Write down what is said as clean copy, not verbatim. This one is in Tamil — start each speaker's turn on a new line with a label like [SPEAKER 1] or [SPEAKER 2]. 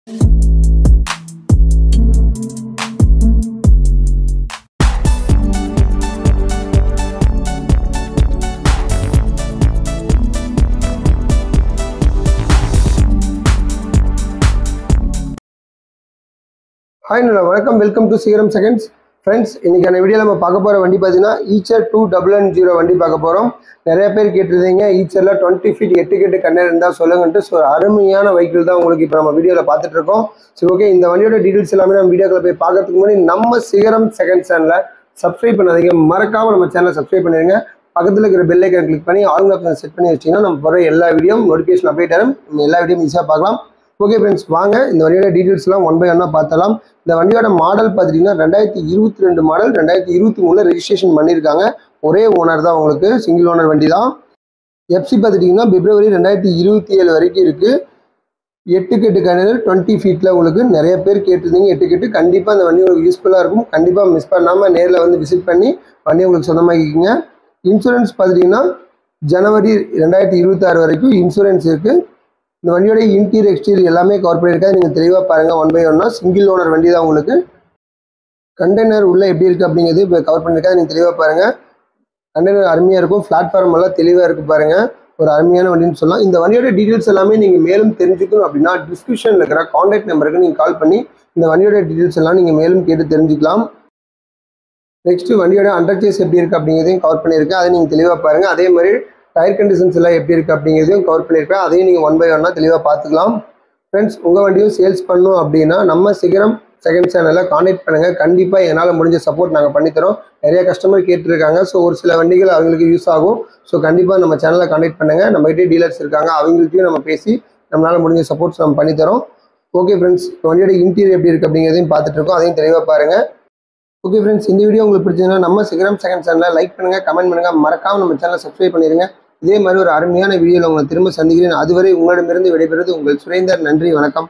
[SPEAKER 1] Hi, welcome to Serum Seconds. Friends, இன்னைக்கான வீடியோல நம்ம பார்க்க போற வண்டி பாத்தீங்கன்னா ஈச்சர் 2110 வண்டி பார்க்க போறோம். நிறைய பேர் கேட்டிருந்தீங்க ஈச்சர்ல 20 feet 8 கேட் கண்டெய்னர் இருந்தா சொல்லுங்கன்னு. சோ அருமையான வெஹிக்கிள் தான் உங்களுக்கு இப்போ நம்ம வீடியோல பார்த்துட்டு இருக்கோம். சரி ஓகே, இந்த வண்டியோட டீடைல்ஸ் எல்லாமே நம்ம வீடியோக்குள்ள போய் பார்க்கிறதுக்கு முன்னாடி நம்ம சிகரம் செகண்ட் சேனலை சப்ஸ்கிரைப் பண்ணாதீங்க, மறக்காம நம்ம சேனலை சப்ஸ்கிரைப் பண்ணிருங்க. பக்கத்துல இருக்கிற பெல் ஐகான் கிளிக் பண்ணி ஆல் ஆப்ஷன் செட் பண்ணி வச்சீங்கன்னா நம்ம போற எல்லா வீடியோ நோட்டிஃபிகேஷன் அப்டேட் ஆகும். எல்லா வீடியோ ஈஸியா பார்க்கலாம். ஓகே ஃப்ரெண்ட்ஸ், வாங்க இந்த வண்டியோட டீடைல்ஸ்லாம் ஒன் பை ஒன்னா பார்த்தலாம். இந்த வண்டியோட மாடல் பார்த்தீங்கன்னா 2022 மாடல், 2023 ரெஜிஸ்ட்ரேஷன் பண்ணியிருக்காங்க. ஒரே ஓனர் தான், உங்களுக்கு சிங்கிள் ஓனர் வண்டி தான். எஃப்சி பார்த்துட்டிங்கன்னா பிப்ரவரி 2027 வரைக்கும் இருக்குது. 8 கேட்டு கண்டெய்னர் 20 ஃபீட்டில் உங்களுக்கு நிறைய பேர் கேட்டிருந்தீங்க. 8 கேட்டு கண்டிப்பாக அந்த வண்டி உங்களுக்கு யூஸ்ஃபுல்லாக இருக்கும். கண்டிப்பாக மிஸ் பண்ணாமல் நேரில் வந்து விசிட் பண்ணி வண்டி உங்களுக்கு சொந்தமாக்கிக்கிங்க. இன்சூரன்ஸ் பார்த்துட்டிங்கன்னா ஜனவரி 2026 வரைக்கும் இன்சூரன்ஸ் இருக்குது. இந்த வண்டியோட இன்டீரியர் எக்ஸ்டீரியர் எல்லாமே கவர் பண்ணியிருக்காது. நீங்கள் தெளிவாக பாருங்கள். ஒன் பை ஒன்னா சிங்கிள் ஓனர் வண்டி தான். உங்களுக்கு கண்டெய்னர் உள்ளே எப்படி இருக்குது அப்படிங்கிறது இப்போ கவர் பண்ணியிருக்காது. நீங்கள் தெளிவாக பாருங்கள். கண்டெய்னர் அருமையாக இருக்கும். பிளாட்ஃபார்ம் எல்லாம் தெளிவாக இருக்குது பாருங்கள். ஒரு அருமையான வண்டின்னு சொல்லலாம். இந்த வண்டியோட டீட்டெயில்ஸ் எல்லாமே நீங்கள் மேலும் தெரிஞ்சுக்கணும் அப்படின்னா டிஸ்கிரிப்ஷனில் இருக்கிற கான்டாக்ட் நம்பருக்கு நீங்கள் கால் பண்ணி இந்த வண்டியோட டீட்டெயில்ஸ் எல்லாம் நீங்கள் மேலும் கேட்டு தெரிஞ்சுக்கலாம். நெக்ஸ்ட் வண்டியோட அண்டர்சேஸ் எப்படி இருக்குது அப்படிங்கிறதையும் கவர் பண்ணியிருக்கேன். அதை நீங்கள் தெளிவாக பாருங்கள். அதே மாதிரி டயர் கண்டிஷன்ஸ் எல்லாம் எப்படி இருக்குது அப்படிங்கிறதையும் கவர் பண்ணியிருப்பேன். அதையும் நீங்கள் ஒன் பை ஒன்னா தெளிவாக பார்த்துக்கலாம். ஃப்ரெண்ட்ஸ், உங்கள் வண்டியும் சேல்ஸ் பண்ணணும் அப்படின்னா நம்ம சிகரம் செகண்ட் சேனலில் கான்டாக்ட் பண்ணுங்கள். கண்டிப்பாக என்னால் முடிஞ்ச சப்போர்ட் நாங்கள் பண்ணித்தரோம். நிறைய கஸ்டமர் கேட்டுருக்காங்க. ஸோ ஒரு சில வண்டிகள் அவங்களுக்கு யூஸ் ஆகும். ஸோ கண்டிப்பாக நம்ம சேனலில் கான்டாக்ட் பண்ணுங்கள். நம்மகிட்டே டீலர்ஸ் இருக்காங்க, அவங்கள்ட்டையும் நம்ம பேசி நம்மளால் முடிஞ்ச சப்போர்ட்ஸ் நம்ம பண்ணித்தரோம். ஓகே ஃப்ரெண்ட்ஸ், வண்டியோட இன்டீரியர் எப்படி இருக்குது அப்படிங்கிறதையும் பார்த்துட்டு இருக்கோம். அதையும் தெளிவாக பாருங்கள். ஓகே ஃப்ரெண்ட்ஸ், இந்த வீடியோ உங்களுக்கு பிடிச்சதுன்னா நம்ம சிகரம் செகண்ட் சேனலில் லைக் பண்ணுங்கள், கமெண்ட் பண்ணுங்கள், மறக்காமல் நம்ம சேனலை சப்ஸ்கிரைப் பண்ணிடுங்க. இதே மாதிரி ஒரு அருமையான வீடியோவில் உங்களை திரும்ப சந்திக்கிறேன். அதுவரை உங்களிடமிருந்து விடைபெறுவது உங்கள் சுரேந்தர். நன்றி, வணக்கம்.